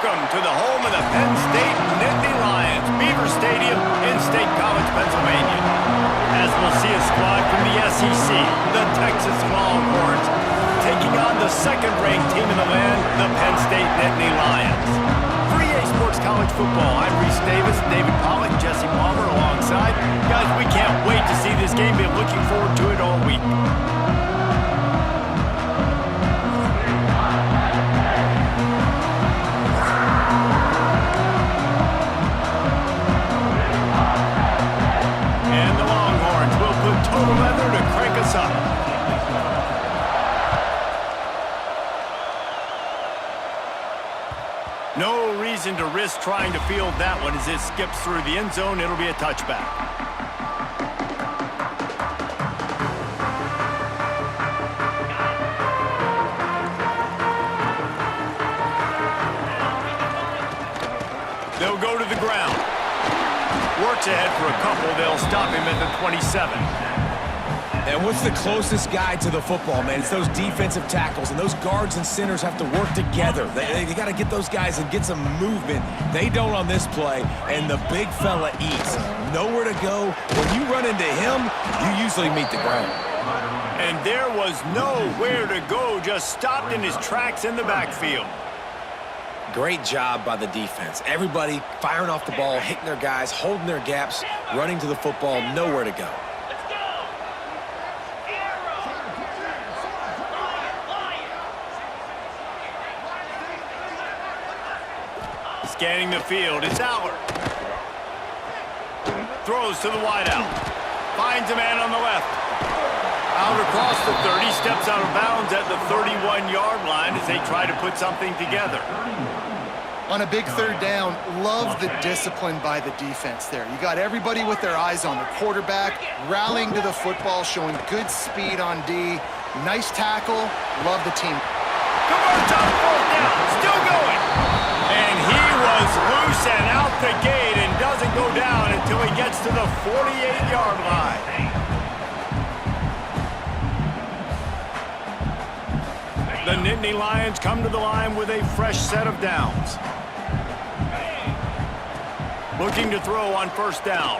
Welcome to the home of the Penn State Nittany Lions, Beaver Stadium in State College, Pennsylvania. As we'll see a squad from the SEC, the Texas Longhorns, taking on the second-ranked team in the land, the Penn State Nittany Lions. For EA Sports College Football, I'm Reese Davis, David Pollack, Jesse Palmer alongside. Guys, we can't wait to see this game. Been looking forward to it all week. Total leather to crank us up. No reason to risk trying to field that one as it skips through the end zone. It'll be a touchback. They'll go to the ground. Works ahead for a couple. They'll stop him at the 27. And what's the closest guy to the football, man? It's those defensive tackles, and those guards and centers have to work together. They got to get those guys and get some movement. They don't on this play, and the big fella eats. Nowhere to go. When you run into him, you usually meet the ground. And there was nowhere to go, just stopped in his tracks in the backfield. Great job by the defense. Everybody firing off the ball, hitting their guys, holding their gaps, running to the football, nowhere to go. Scanning the field, it's Allard. Throws to the wideout. Finds a man on the left. Out across the 30, steps out of bounds at the 31-yard line as they try to put something together. On a big third down, love the discipline by the defense there. You got everybody with their eyes on the quarterback, rallying to the football, showing good speed on D. Nice tackle. Love the team. Converts on fourth down. Still going. And he was loose and out the gate and doesn't go down until he gets to the 48-yard line. The Nittany Lions come to the line with a fresh set of downs. Looking to throw on first down.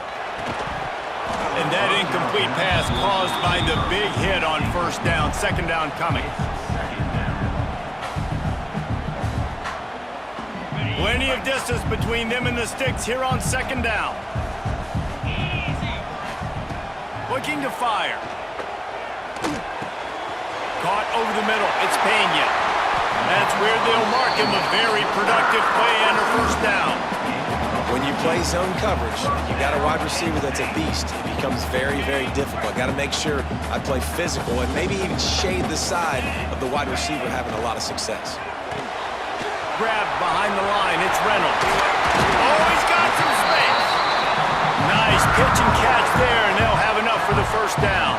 And that incomplete pass caused by the big hit on first down. Second down coming. Plenty of distance between them and the sticks here on second down. Looking to fire. Caught over the middle. It's Pena. That's where they'll mark him. A very productive play under first down. When you play zone coverage, you got a wide receiver that's a beast. It becomes very, very difficult. Got to make sure I play physical and maybe even shade the side of the wide receiver having a lot of success. Grabbed behind the line. It's Reynolds. Oh, he's got some space. Nice pitch and catch there, and they'll have enough for the first down.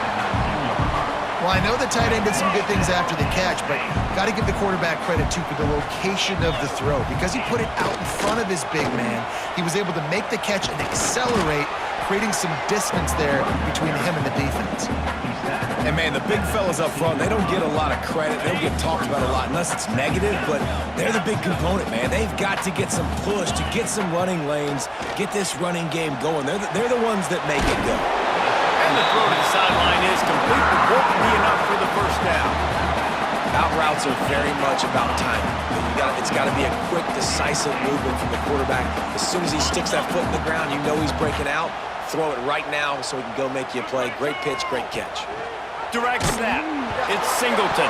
Well, I know the tight end did some good things after the catch, but got to give the quarterback credit, too, for the location of the throw. Because he put it out in front of his big man, he was able to make the catch and accelerate, creating some distance there between him and the defense. And, man, the big fellas up front, they don't get a lot of credit. They don't get talked about a lot unless it's negative, but they're the big component, man. They've got to get some push to get some running lanes, get this running game going. They're the ones that make it go. And the throw to the sideline is complete, but won't be enough for the first down. Out routes are very much about timing. It's got to be a quick, decisive movement from the quarterback. As soon as he sticks that foot in the ground, you know he's breaking out. Throw it right now so he can go make you a play. Great pitch, great catch. Direct snap. It's Singleton.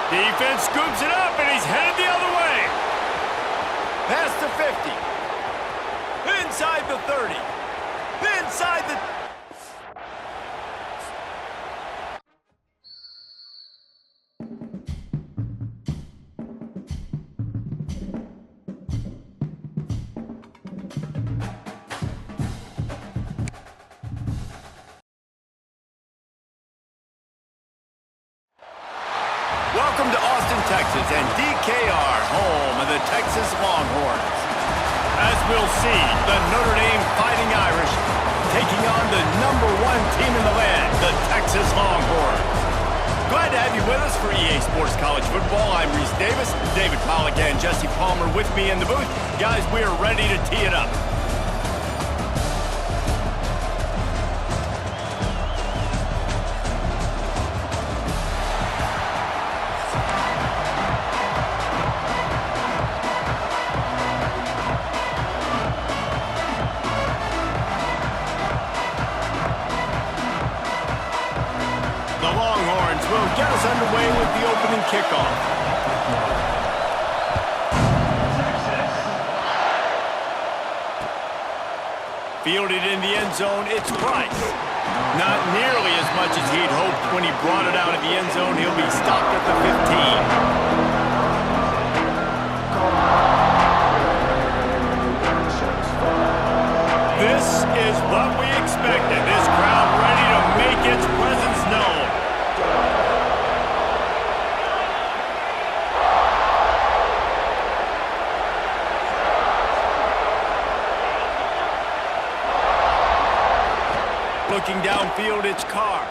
Defense scoops it up, and he's headed the other way. Past the 50. Inside the 30. Inside the... Welcome to Austin, Texas, and DKR, home of the Texas Longhorns. As we'll see, the Notre Dame Fighting Irish taking on the #1 team in the land, the Texas Longhorns. Glad to have you with us for EA Sports College Football. I'm Reese Davis, David Pollack and Jesse Palmer with me in the booth. Guys, we are ready to tee it up. The Longhorns will get us underway with the opening kickoff. Fielded in the end zone, it's Price. Not nearly as much as he'd hoped when he brought it out of the end zone. He'll be stopped at the 15. This is what we expected. This crowd ready to make its presence known. Looking downfield, it's Carr.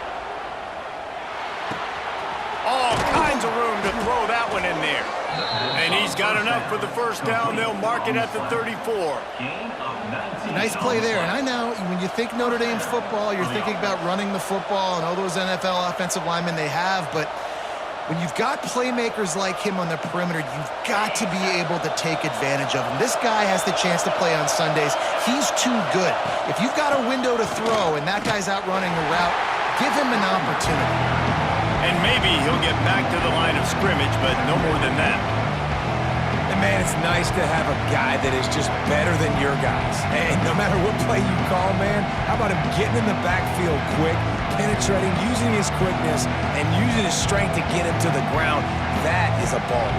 All kinds of room to throw that one in there. And he's got enough for the first down. They'll mark it at the 34. Nice play there. And I know when you think Notre Dame football, you're thinking about running the football and all those NFL offensive linemen they have. But when you've got playmakers like him on the perimeter, you've got to be able to take advantage of him. This guy has the chance to play on Sundays. He's too good. If you've got a window to throw and that guy's out running a route, give him an opportunity. And maybe he'll get back to the line of scrimmage, but no more than that. And man, it's nice to have a guy that is just better than your guys. And no matter what play you call, man, how about him getting in the backfield quick, penetrating, using his quickness, and using his strength to get him to the ground? That is a baller.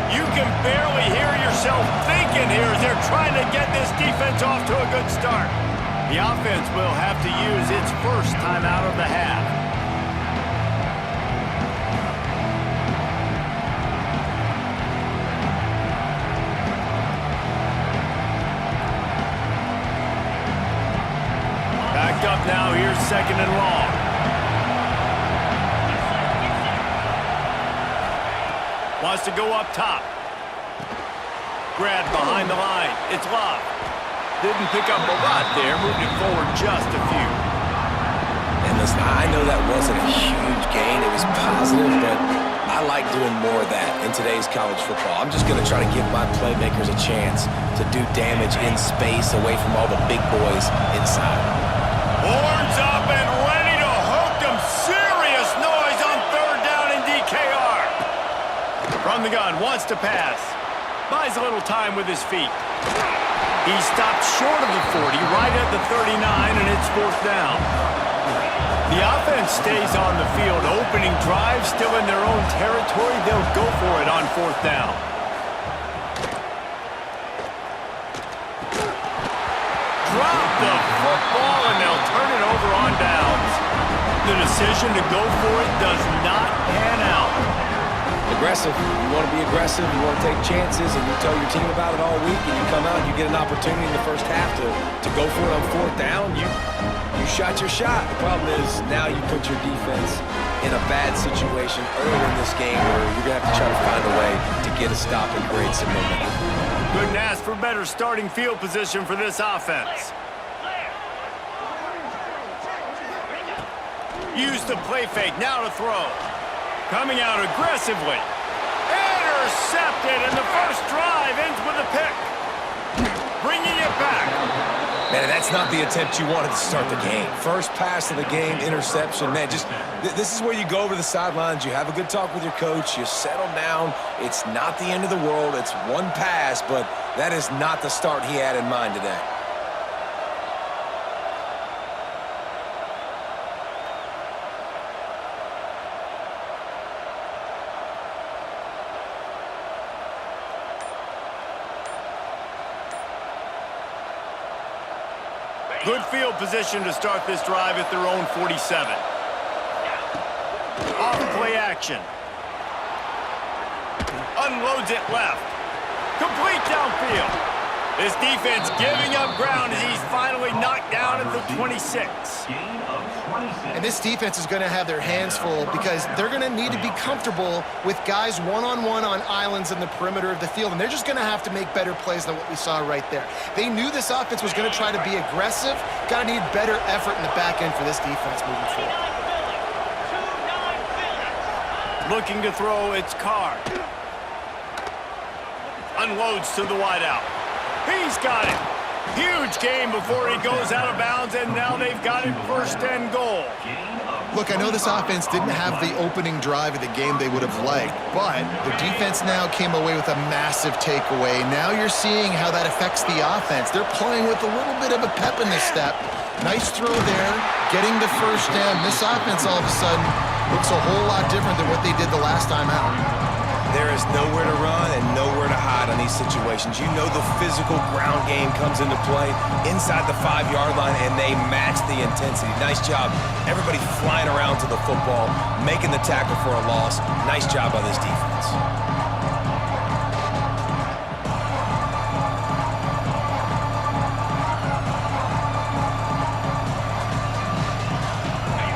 You can barely hear yourself thinking here as they're trying to get this defense off to a good start. The offense will have to use its first time out of the half. Back up now, here's second and long. Wants to go up top. Grab behind the line. It's Love. Didn't pick up a lot there, moving it forward just a few. And listen, I know that wasn't a huge gain. It was positive, but I like doing more of that in today's college football. I'm just going to try to give my playmakers a chance to do damage in space away from all the big boys inside. Horns up and ready to hook them. Serious noise on third down in DKR. From the gun, wants to pass. Buys a little time with his feet. He stopped short of the 40, right at the 39, and it's fourth down. The offense stays on the field. Opening drive, still in their own territory. They'll go for it on fourth down. Drop the football, and they'll turn it over on downs. The decision to go for it does not pan out. Aggressive. You want to be aggressive. You want to take chances, and you tell your team about it all week, and you come out and you get an opportunity in the first half to go for it on fourth down. You shot your shot. The problem is now you put your defense in a bad situation earlier in this game where you're going to have to try to find a way to get a stop and create some momentum. Couldn't ask for better starting field position for this offense. Use the play fake, now to throw. Coming out aggressively. Intercepted, and the first drive ends with a pick. Bringing it back. Man, that's not the attempt you wanted to start the game. First pass of the game, interception. Man, this is where you go over the sidelines. You have a good talk with your coach. You settle down. It's not the end of the world. It's one pass, but that is not the start he had in mind today. Good field position to start this drive at their own 47. Off play action. Unloads it left. Complete downfield. This defense giving up ground as he's finally knocked down at the 26. And this defense is going to have their hands full because they're going to need to be comfortable with guys one-on-one on islands in the perimeter of the field, and they're just going to have to make better plays than what we saw right there. They knew this offense was going to try to be aggressive. Got to need better effort in the back end for this defense moving forward. Looking to throw, it's Carr. Unloads to the wideout. He's got it. Huge game before he goes out of bounds, and now they've got it 1st and goal. Look, I know this offense didn't have the opening drive of the game they would have liked, but the defense now came away with a massive takeaway. Now you're seeing how that affects the offense. They're playing with a little bit of a pep in the step. Nice throw there, getting the 1st down. This offense all of a sudden looks a whole lot different than what they did the last time out. There is nowhere to run and nowhere to hide on these situations. You know the physical ground game comes into play inside the 5-yard line, and they match the intensity. Nice job. Everybody flying around to the football, making the tackle for a loss. Nice job by this defense.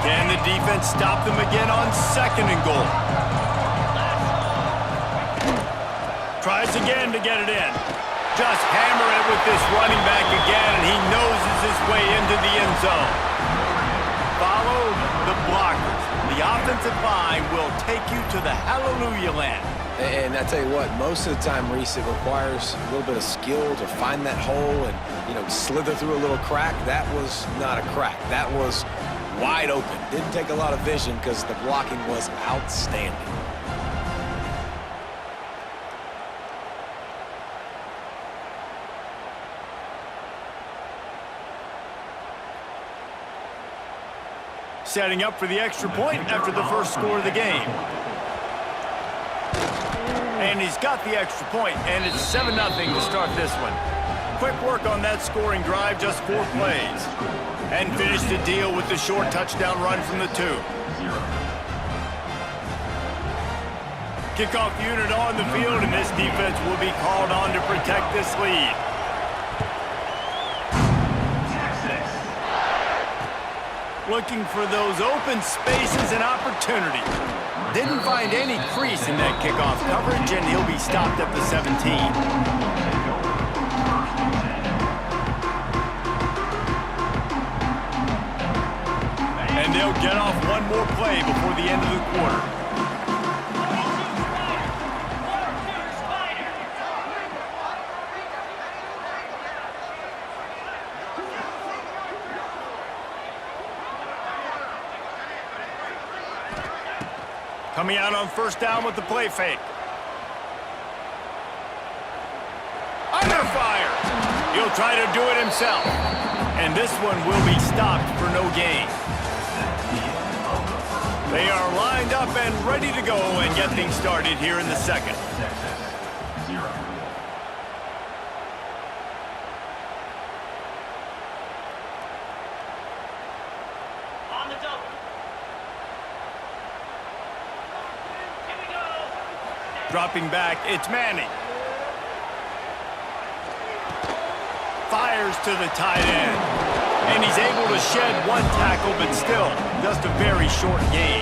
Can the defense stop them again on 2nd and goal? Tries again to get it in. Just hammer it with this running back again, and he noses his way into the end zone. Follow the blockers. The offensive line will take you to the hallelujah land. And I tell you what, most of the time, Reese, it requires a little bit of skill to find that hole and, slither through a little crack. That was not a crack. That was wide open. Didn't take a lot of vision because the blocking was outstanding. Setting up for the extra point after the 1st score of the game. And he's got the extra point, and it's 7-0 to start this one. Quick work on that scoring drive, just 4 plays. And finished the deal with the short touchdown run from the 2. Kickoff unit on the field, and this defense will be called on to protect this lead. Looking for those open spaces and opportunities. Didn't find any crease in that kickoff coverage, and he'll be stopped at the 17. And they'll get off one more play before the end of the quarter. Coming out on 1st down with the play fake. Under fire. He'll try to do it himself. And this one will be stopped for no gain. They are lined up and ready to go and get things started here in the 2nd. Dropping back, it's Manning. Fires to the tight end. And he's able to shed 1 tackle, but still, just a very short gain.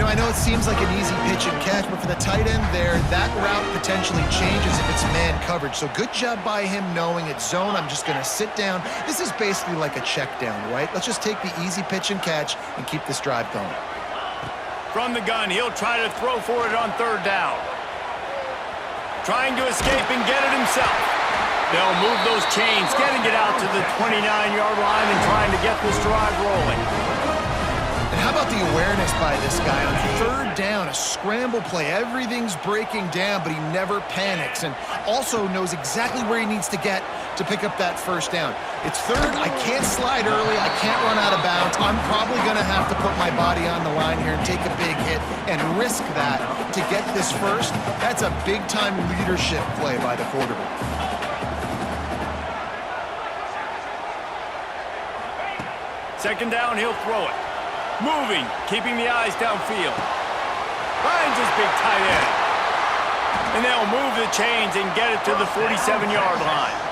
I know it seems like an easy pitch and catch, but for the tight end there, that route potentially changes if it's man coverage. So good job by him knowing it's zone. I'm just going to sit down. This is basically like a check down, right? Let's just take the easy pitch and catch and keep this drive going. From the gun, he'll try to throw for it on 3rd down. Trying to escape and get it himself. They'll move those chains, getting it out to the 29-yard line and trying to get this drive rolling. And how about the awareness by this guy on 3rd down, a scramble play. Everything's breaking down, but he never panics and also knows exactly where he needs to get to pick up that 1st down. It's 3rd. I can't slide early. I can't run out of bounds. I'm probably going to have to put my body on the line here and take a big hit and risk that to get this 1st. That's a big-time leadership play by the quarterback. Second down, he'll throw it. Moving, keeping the eyes downfield. Finds his big tight end. And they'll move the chains and get it to the 47-yard line.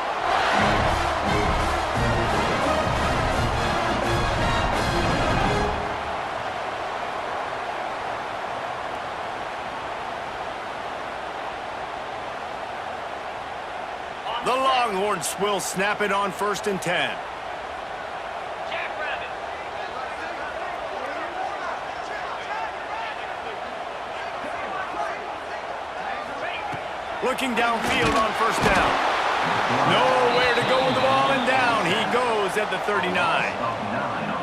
The Longhorns will snap it on 1st and 10. Looking downfield on 1st down. Nowhere to go with the ball, and down he goes at the 39.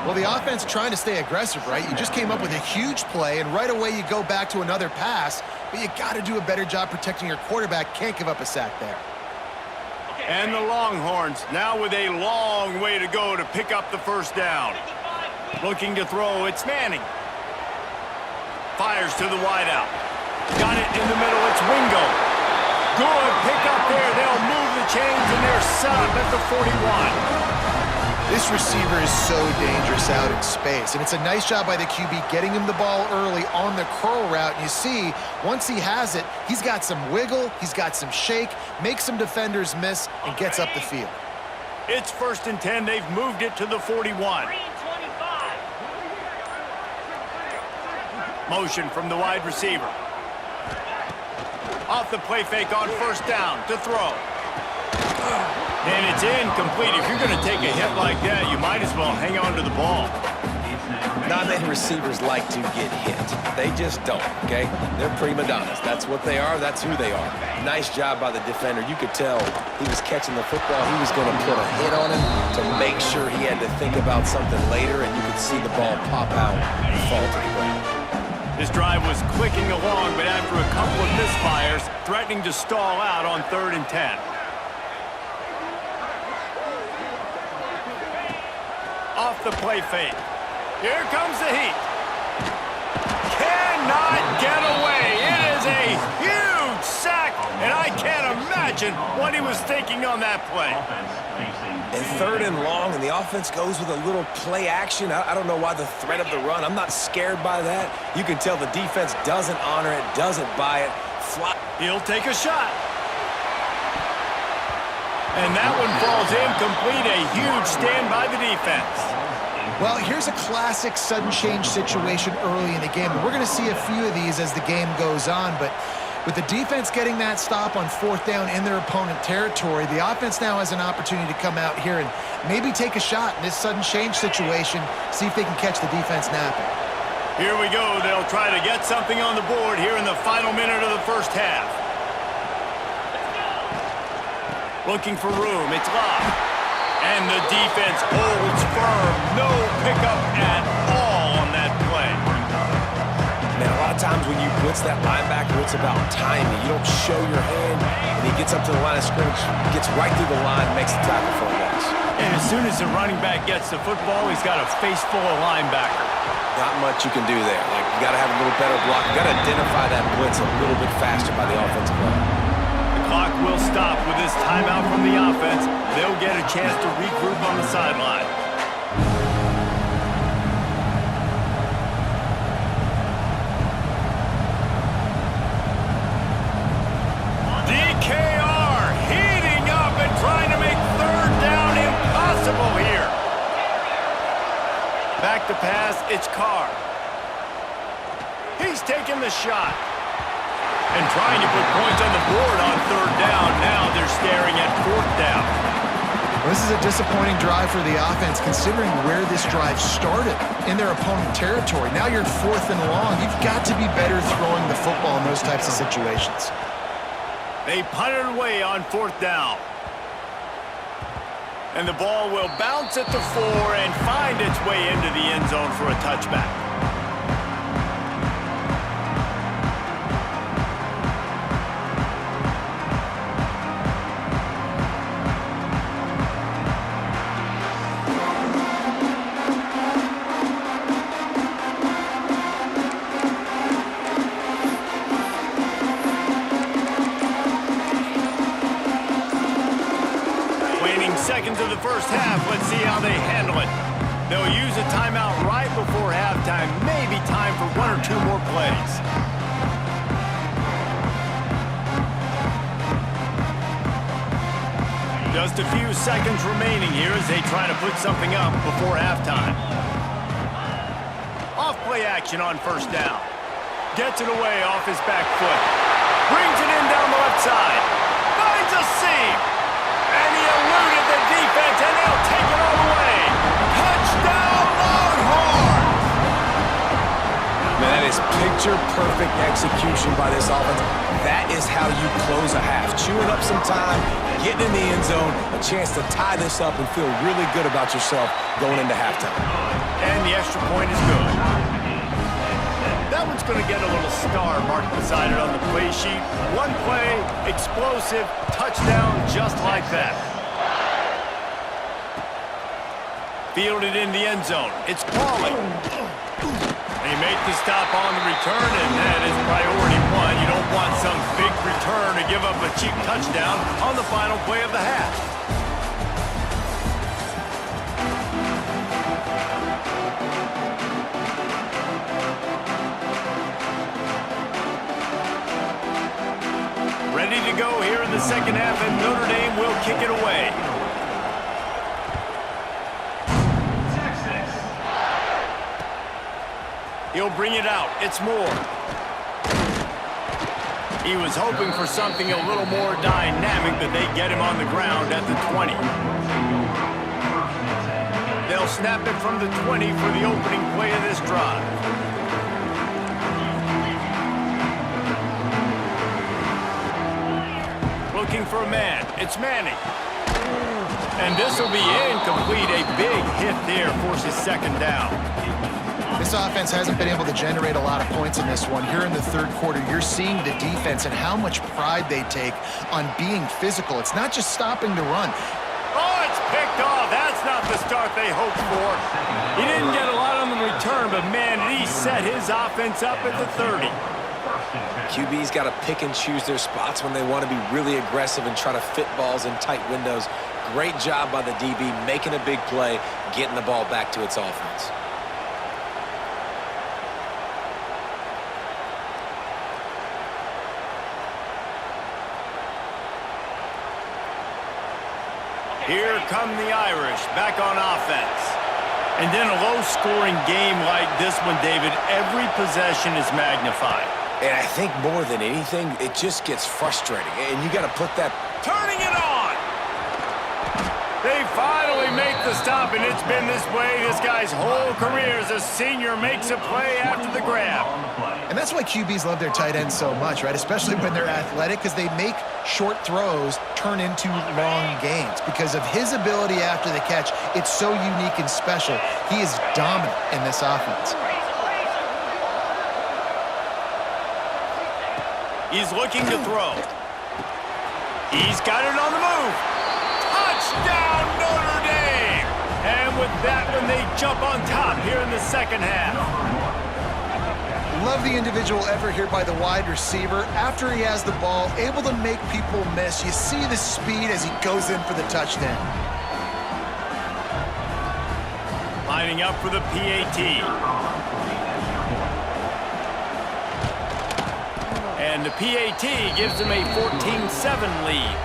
Well, the offense trying to stay aggressive, right? You just came up with a huge play, and right away you go back to another pass, but you got to do a better job protecting your quarterback. Can't give up a sack there. And the Longhorns now with a long way to go to pick up the 1st down. Looking to throw, it's Manning. Fires to the wideout. Got it in the middle, it's Wingo. Good pick up there. They'll move the chains, and they're set up at the 41. This receiver is so dangerous out in space, and it's a nice job by the QB getting him the ball early on the curl route. And you see, once he has it, he's got some wiggle, he's got some shake, makes some defenders miss, and gets up the field. It's 1st and 10. They've moved it to the 41. Motion from the wide receiver. Off the play fake on 1st down to throw. And it's incomplete. If you're going to take a hit like that, you might as well hang on to the ball. Not many receivers like to get hit. They just don't, okay? They're prima donnas. That's what they are. That's who they are. Nice job by the defender. You could tell he was catching the football. He was going to put a hit on him to make sure he had to think about something later, and you could see the ball pop out and fall to the ground. This drive was clicking along, but after a couple of misfires, threatening to stall out on 3rd and 10. Off the play fake. Here comes the heat. Cannot get away. It is a huge sack, and I can't imagine what he was thinking on that play. And 3rd and long, and the offense goes with a little play action. I don't know why the threat of the run. I'm not scared by that. You can tell the defense doesn't honor it, doesn't buy it. He'll take a shot. And that one falls incomplete. A huge stand by the defense. Well, here's a classic sudden change situation early in the game. And we're going to see a few of these as the game goes on, but with the defense getting that stop on 4th down in their opponent territory, the offense now has an opportunity to come out here and maybe take a shot in this sudden change situation, see if they can catch the defense napping. Here we go. They'll try to get something on the board here in the final minute of the 1st half. Looking for room. It's locked. And the defense holds firm. No pickup at all on that play. Man, a lot of times when you blitz that linebacker, it's about timing. You don't show your hand, and he gets up to the line of scrimmage, gets right through the line, makes the tackle for a loss. And as soon as the running back gets the football, he's got a face full of linebacker. Not much you can do there. Like, you got to have a little better block. You got to identify that blitz a little bit faster by the offensive line. The clock will stop with this timeout from the offense. They'll get a chance to regroup on the sideline. DKR heating up and trying to make 3rd down impossible here. Back to pass, it's Carr. He's taking the shot. And trying to put points on the board on 3rd down. Now they're staring at 4th down. Well, this is a disappointing drive for the offense, considering where this drive started in their opponent territory. Now you're 4th and long. You've got to be better throwing the football in those types of situations. They punt it away on 4th down. And the ball will bounce at the 4 and find its way into the end zone for a touchback. Seconds of the 1st half. Let's see how they handle it. They'll use a timeout right before halftime. Maybe time for 1 or 2 more plays. Just a few seconds remaining here as they try to put something up before halftime. Off play action on first down. Gets it away off his back foot. Brings it in down the left side. Finds a seam. And he eluded the defense, and they'll take it all the way. Touchdown, Longhorns! Man, that is picture-perfect execution by this offense. That is how you close a half. Chewing up some time, getting in the end zone, a chance to tie this up and feel really good about yourself going into halftime. And the extra point is good. That one's going to get a little star marked beside it on the play sheet. One play, explosive, touchdown, just like that. Fielded in the end zone. It's Pauly. They make the stop on the return, and that is priority one. You don't want some big return to give up a cheap touchdown on the final play of the half. Ready to go here in the second half, and Notre Dame will kick it away. He'll bring it out. It's Moore. He was hoping for something a little more dynamic, but they get him on the ground at the 20. They'll snap it from the 20 for the opening play of this drive. Looking for a man. It's Manning. And this will be incomplete. A big hit there forces second down. This offense hasn't been able to generate a lot of points in this one. Here in the third quarter, you're seeing the defense and how much pride they take on being physical. It's not just stopping the run. Oh, it's picked off. That's not the start they hoped for. He didn't get a lot on the return, but man, did he set his offense up at the 30. QB's got to pick and choose their spots when they want to be really aggressive and try to fit balls in tight windows. Great job by the DB making a big play, getting the ball back to its offense. Here come the Irish back on offense. And then a low-scoring game like this one, David, every possession is magnified. And I think more than anything, it just gets frustrating. And you got to put that... Turning it on! They finally make the stop, and it's been this way this guy's whole career as a senior makes a play after the grab. And that's why QBs love their tight ends so much, right? Especially when they're athletic, because they make short throws turn into long gains. Because of his ability after the catch, it's so unique and special. He is dominant in this offense. He's looking to throw. He's got it on the move. Touchdown, Notre Dame! And with that one, they jump on top here in the second half. Love the individual effort here by the wide receiver. After he has the ball, able to make people miss. You see the speed as he goes in for the touchdown. Lining up for the PAT. And the PAT gives them a 14-7 lead.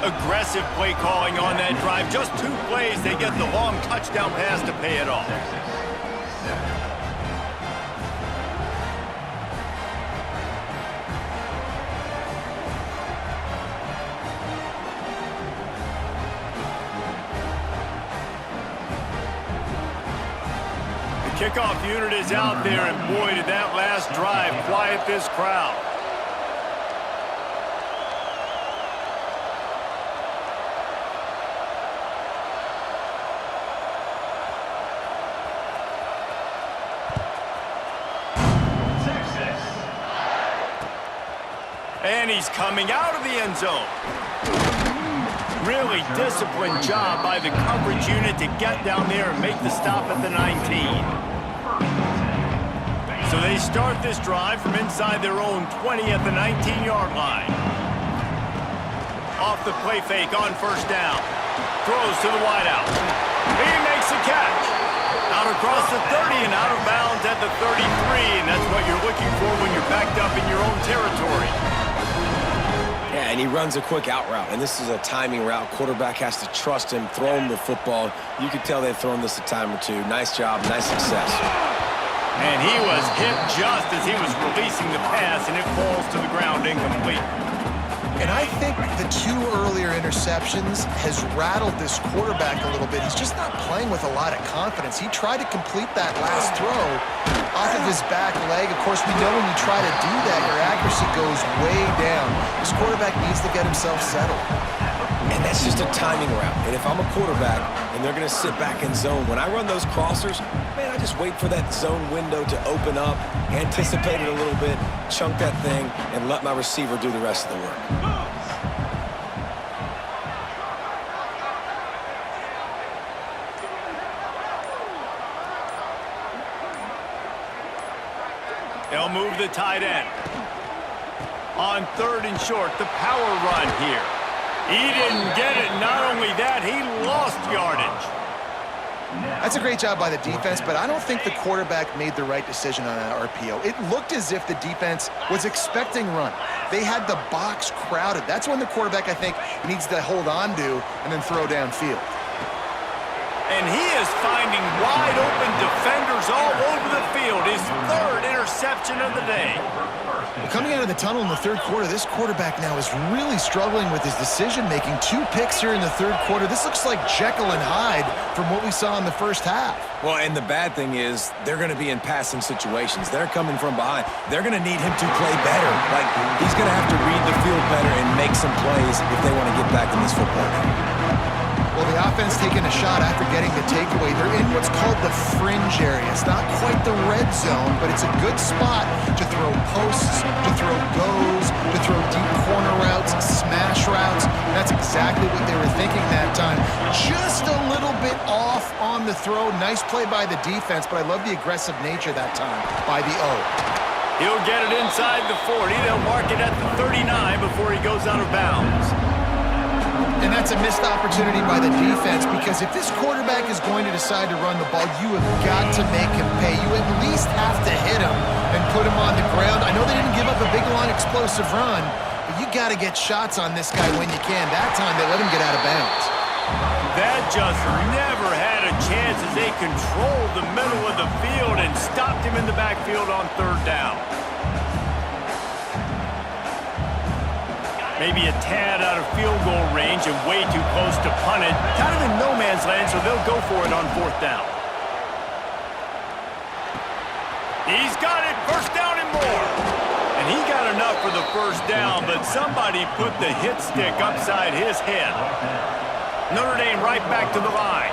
Aggressive play calling on that drive. Just 2 plays, they get the long touchdown pass to pay it off. The kickoff unit is out there, and boy, did that last drive quiet this crowd. And he's coming out of the end zone. Really disciplined job by the coverage unit to get down there and make the stop at the 19. So they start this drive from inside their own 20 at the 19-yard line. Off the play fake on first down. Throws to the wideout. He makes the catch. Out across the 30 and out of bounds at the 33. And that's what you're looking for when you're backed up in your own territory. Yeah, Yeah, and he runs a quick out route, and this is a timing route. Quarterback has to trust him, throw him the football. You can tell they've thrown this a time or two. Nice job, nice success. And he was hit just as he was releasing the pass, and it falls to the ground incomplete. And I think the 2 earlier interceptions has rattled this quarterback a little bit. He's just not playing with a lot of confidence. He tried to complete that last throw off of his back leg. Of course, we know when you try to do that, your accuracy goes way down. This quarterback needs to get himself settled. And that's just a timing route. And if I'm a quarterback and they're going to sit back in zone, when I run those crossers, man, I just wait for that zone window to open up, anticipate it a little bit, chunk that thing, and let my receiver do the rest of the work. They'll move the tight end. On 3rd and short, the power run here. He didn't get it. Not only that, he lost yardage. That's a great job by the defense, but I don't think the quarterback made the right decision on that RPO. It looked as if the defense was expecting run. They had the box crowded. That's when the quarterback, I think, needs to hold on to and then throw downfield. And he is finding wide open defenders all over the field. His 3rd interception of the day. Coming out of the tunnel in the 3rd quarter, this quarterback now is really struggling with his decision-making. 2 picks here in the 3rd quarter. This looks like Jekyll and Hyde from what we saw in the first half. Well, and the bad thing is they're going to be in passing situations. They're coming from behind. They're going to need him to play better. Like, he's going to have to read the field better and make some plays if they want to get back in this football game. Well, the offense taking a shot after getting the takeaway. They're in what's called the fringe area. It's not quite the red zone, but it's a good spot to throw posts, to throw goes, to throw deep corner routes, smash routes. That's exactly what they were thinking that time. Just a little bit off on the throw. Nice play by the defense, but I love the aggressive nature that time by the O. He'll get it inside the 40. They'll mark it at the 39 before he goes out of bounds. And that's a missed opportunity by the defense, because if this quarterback is going to decide to run the ball, you have got to make him pay. You at least have to hit him and put him on the ground. I know they didn't give up a big, long, explosive run, but you got to get shots on this guy when you can. That time, they let him get out of bounds. That just never had a chance as they controlled the middle of the field and stopped him in the backfield on 3rd down. Maybe a tad out of field goal range and way too close to punt it. Kind of in no man's land, so they'll go for it on 4th down. He's got it, 1st down and more. And he got enough for the 1st down, but somebody put the hit stick upside his head. Notre Dame right back to the line.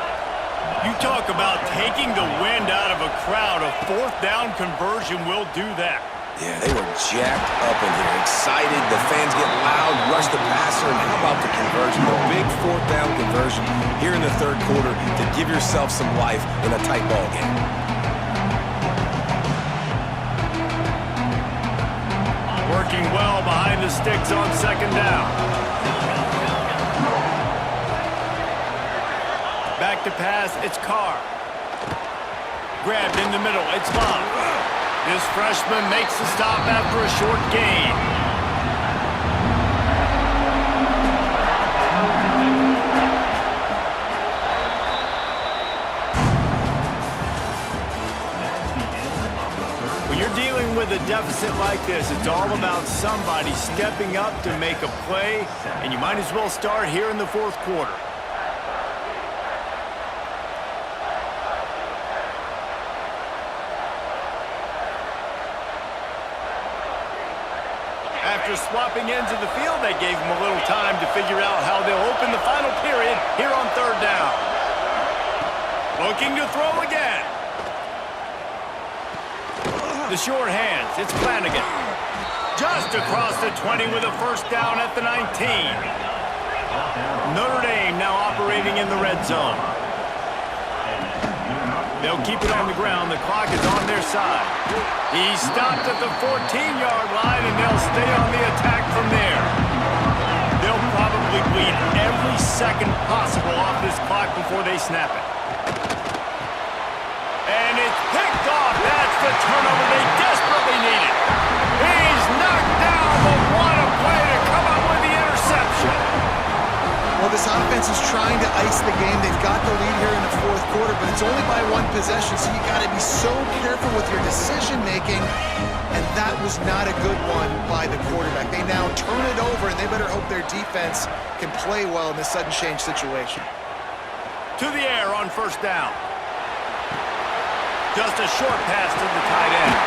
You talk about taking the wind out of a crowd. A 4th down conversion will do that. Yeah, they were jacked up in here, excited. The fans get loud, rush the passer, and how about the conversion? The big 4th down conversion here in the 3rd quarter to give yourself some life in a tight ball game. Working well behind the sticks on 2nd down. Back to pass, it's Carr. Grabbed in the middle, it's Long. This freshman makes the stop after a short gain. When you're dealing with a deficit like this, it's all about somebody stepping up to make a play, and you might as well start here in the 4th quarter. After swapping ends of the field, they gave him a little time to figure out how they'll open the final period here on 3rd down. Looking to throw again. The short hands, it's Flanagan. Just across the 20 with a 1st down at the 19. Notre Dame now operating in the red zone. They'll keep it on the ground. The clock is on their side. He stopped at the 14-yard line, and they'll stay on the attack from there. They'll probably bleed every second possible off this clock before they snap it. And it's picked off. That's the turnover they desperately needed. He's knocked down, but what a play to come up with the interception. this offense is trying to ice the game. They've got the lead here in the fourth quarter, but it's only by one possession, so you got to be so careful with your decision-making, and that was not a good one by the quarterback. They now turn it over, and they better hope their defense can play well in this sudden change situation. To the air on first down. Just a short pass to the tight end.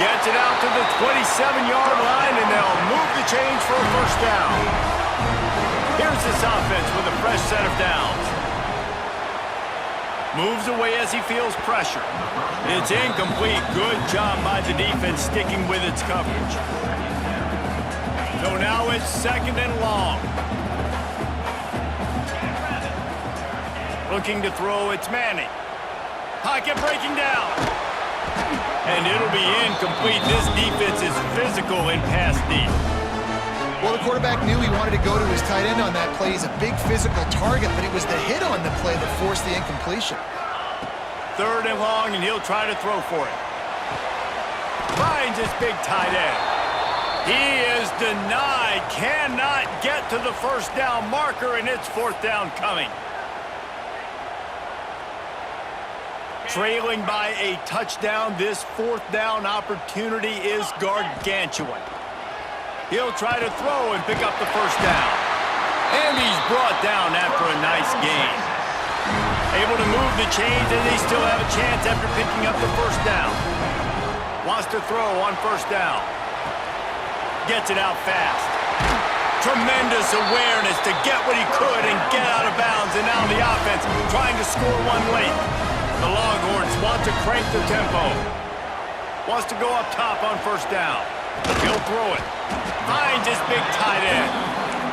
Gets it out to the 27-yard line, and they'll move the chains for a first down. Here's this offense with a fresh set of downs. Moves away as he feels pressure. It's incomplete. Good job by the defense sticking with its coverage. So now it's second and long. Looking to throw, it's Manning. Pocket breaking down. And it'll be incomplete. This defense is physical in pass deep. Well, the quarterback knew he wanted to go to his tight end on that play. He's a big physical target, but it was the hit on the play that forced the incompletion. Third and long, and he'll try to throw for it. Finds his big tight end. He is denied. Cannot get to the first down marker, and it's fourth down coming. Trailing by a touchdown, this fourth down opportunity is gargantuan. He'll try to throw and pick up the first down. And he's brought down after a nice gain. Able to move the chains, and they still have a chance after picking up the first down. Wants to throw on first down. Gets it out fast. Tremendous awareness to get what he could and get out of bounds, and now the offense trying to score one late. The Longhorns want to crank the tempo. Wants to go up top on first down. He'll throw it. Finds his big tight end.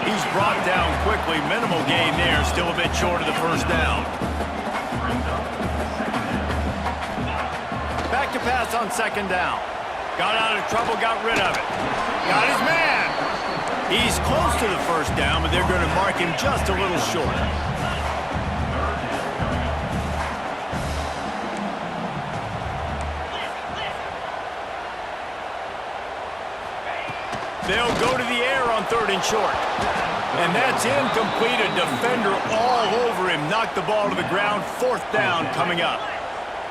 He's brought down quickly. Minimal gain there. Still a bit short of the first down. Back to pass on second down. Got out of trouble, got rid of it. Got his man. He's close to the first down, but they're going to mark him just a little short. They'll go to the air on third and short. And that's incomplete. A defender all over him. Knocked the ball to the ground. Fourth down coming up.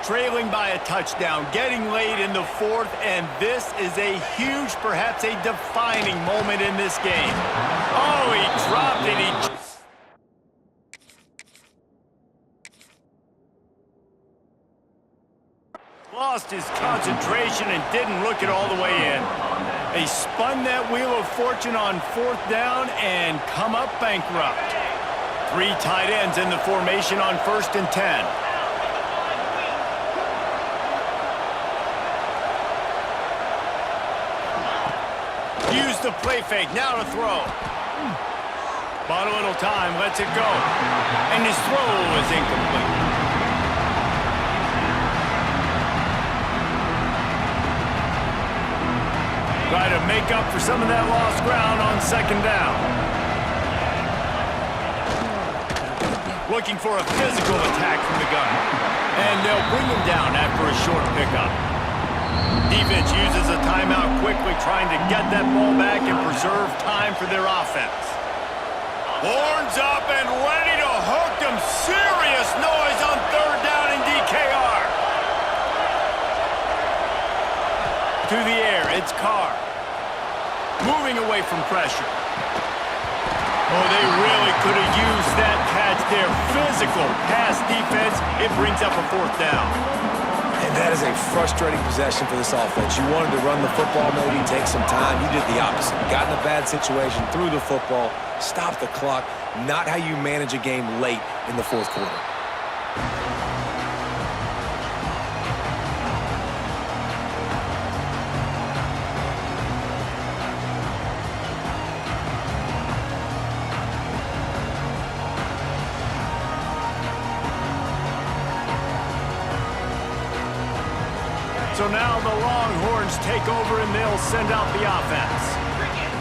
Trailing by a touchdown. Getting late in the fourth. And this is a huge, perhaps a defining moment in this game. Oh, he dropped it. He lost his concentration and didn't look it all the way in. They spun that wheel of fortune on fourth down and come up bankrupt. Three tight ends in the formation on 1st and 10. Use the play fake, now to throw. Bought a little time, lets it go. And his throw is incomplete. Try to make up for some of that lost ground on second down. Looking for a physical attack from the gun. And they'll bring him down after a short pickup. Defense uses a timeout quickly, trying to get that ball back and preserve time for their offense. Horns up and ready to hook them. Serious noise on third down in DKR. To the air, it's Carr. Moving away from pressure. Oh, they really could have used that catch there. Physical pass defense. It brings up a fourth down. And that is a frustrating possession for this offense. You wanted to run the football, maybe take some time. You did the opposite. Got in a bad situation, threw the football, stopped the clock. Not how you manage a game late in the fourth quarter. So now the Longhorns take over and they'll send out the offense.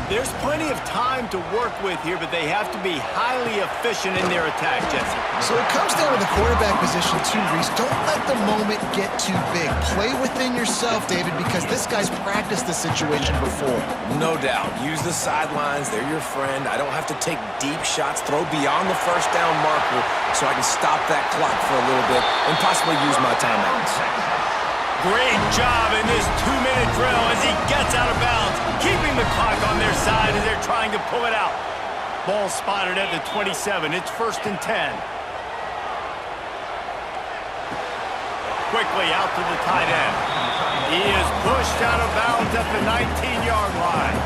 There's plenty of time to work with here, but they have to be highly efficient in their attack, Jesse. So it comes down to the quarterback position too, Reese. Don't let the moment get too big. Play within yourself, David, because this guy's practiced the situation before. No doubt. Use the sidelines. They're your friend. I don't have to take deep shots. Throw beyond the first down marker so I can stop that clock for a little bit and possibly use my timeouts. Great job in this 2-minute drill as he gets out of bounds, keeping the clock on their side as they're trying to pull it out. Ball spotted at the 27. It's 1st and 10. Quickly out to the tight end. He is pushed out of bounds at the 19-yard line.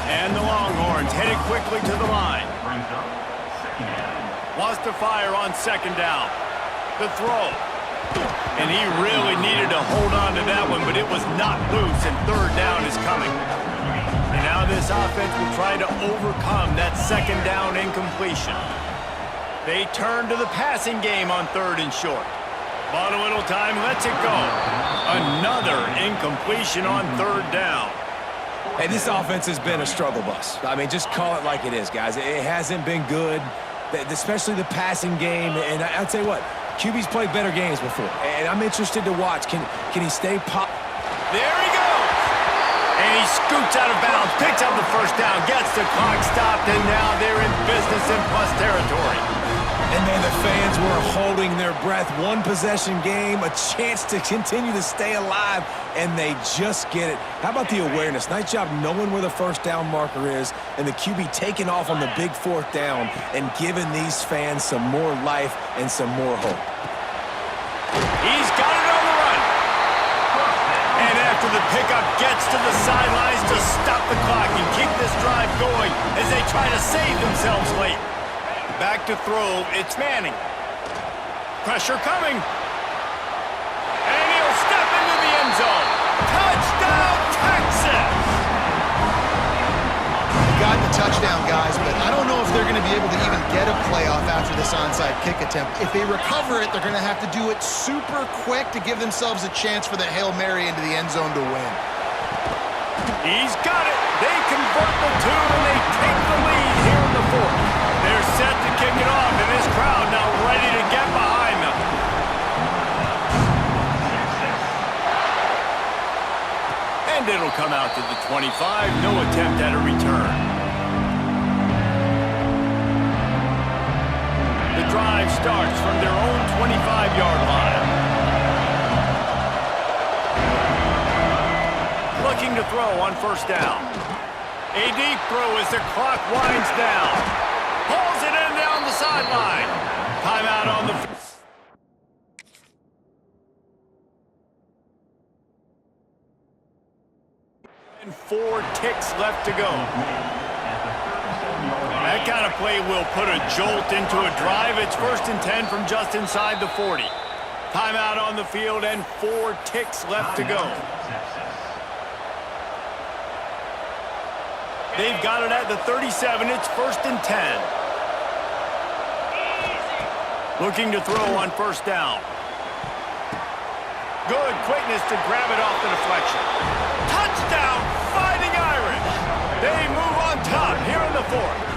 And the Longhorns headed quickly to the line. Wants to fire on 2nd down. The throw. And he really needed to hold on to that one, but it was not loose, and 3rd down is coming. And now this offense will try to overcome that 2nd down incompletion. They turn to the passing game on 3rd and short. Bought a little time, lets it go. Another incompletion on 3rd down. Hey, this offense has been a struggle bus. I mean, just call it like it is, guys. It hasn't been good, especially the passing game. And I'll tell you what, QB's played better games before, and I'm interested to watch. Can he stay pop? There he goes! And he scoots out of bounds, picks up the 1st down, gets the clock stopped, and now they're in business in plus territory. And then the fans were holding their breath. 1-possession game, a chance to continue to stay alive, and they just get it. How about the awareness? Nice job knowing where the 1st down marker is, and the QB taking off on the big 4th down and giving these fans some more life and some more hope. He's got it on the run. And after the pickup gets to the sidelines to stop the clock and keep this drive going as they try to save themselves late. Back to throw, it's Manning. Pressure coming. And he'll step into the end zone. Touchdown, Texas! Got the touchdown, guys, but I don't know if they're going to be able to even get a playoff after this onside kick attempt. If they recover it, they're going to have to do it super quick to give themselves a chance for the Hail Mary into the end zone to win. He's got it. They convert the 2 and they take the lead here in the 4th. They're set to kick it off, and this crowd now ready to get behind them. And it'll come out to the 25. No attempt at a return. The drive starts from their own 25-yard line. Looking to throw on 1st down. A deep throw as the clock winds down. Pulls it in down the sideline. Timeout on the... And 4 ticks left to go. That kind of play will put a jolt into a drive. It's 1st and 10 from just inside the 40. Timeout on the field and 4 ticks left to go. They've got it at the 37. It's 1st and 10. Looking to throw on 1st down. Good quickness to grab it off the deflection. Touchdown, Fighting Irish. They move on top here in the 4th.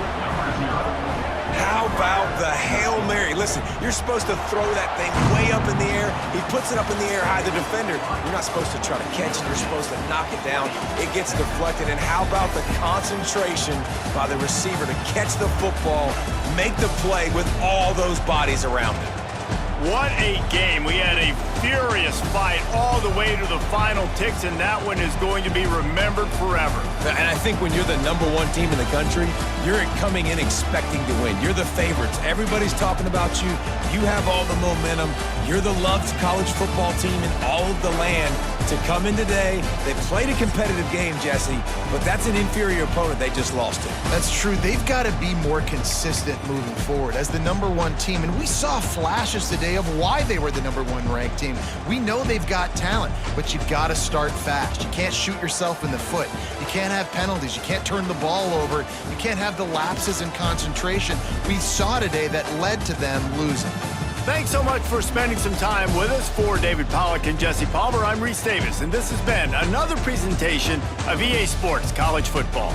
How about the Hail Mary? Listen, you're supposed to throw that thing way up in the air. He puts it up in the air high. The defender, you're not supposed to try to catch it. You're supposed to knock it down. It gets deflected. And how about the concentration by the receiver to catch the football, make the play with all those bodies around him? What a game. We had a furious fight all the way to the final ticks, and that one is going to be remembered forever. And I think when you're the #1 team in the country, you're coming in expecting to win. You're the favorites. Everybody's talking about you. You have all the momentum. You're the loved college football team in all of the land. To come in today, they played a competitive game, Jesse, but that's an inferior opponent. They just lost it. That's true. They've got to be more consistent moving forward as the #1 team. And we saw flashes today of why they were the #1 ranked team. We know they've got talent, but you've got to start fast. You can't shoot yourself in the foot. You can't have penalties. You can't turn the ball over. You can't have the lapses in concentration we saw today that led to them losing. Thanks so much for spending some time with us. For David Pollack and Jesse Palmer, I'm Reese Davis, and this has been another presentation of EA Sports College Football.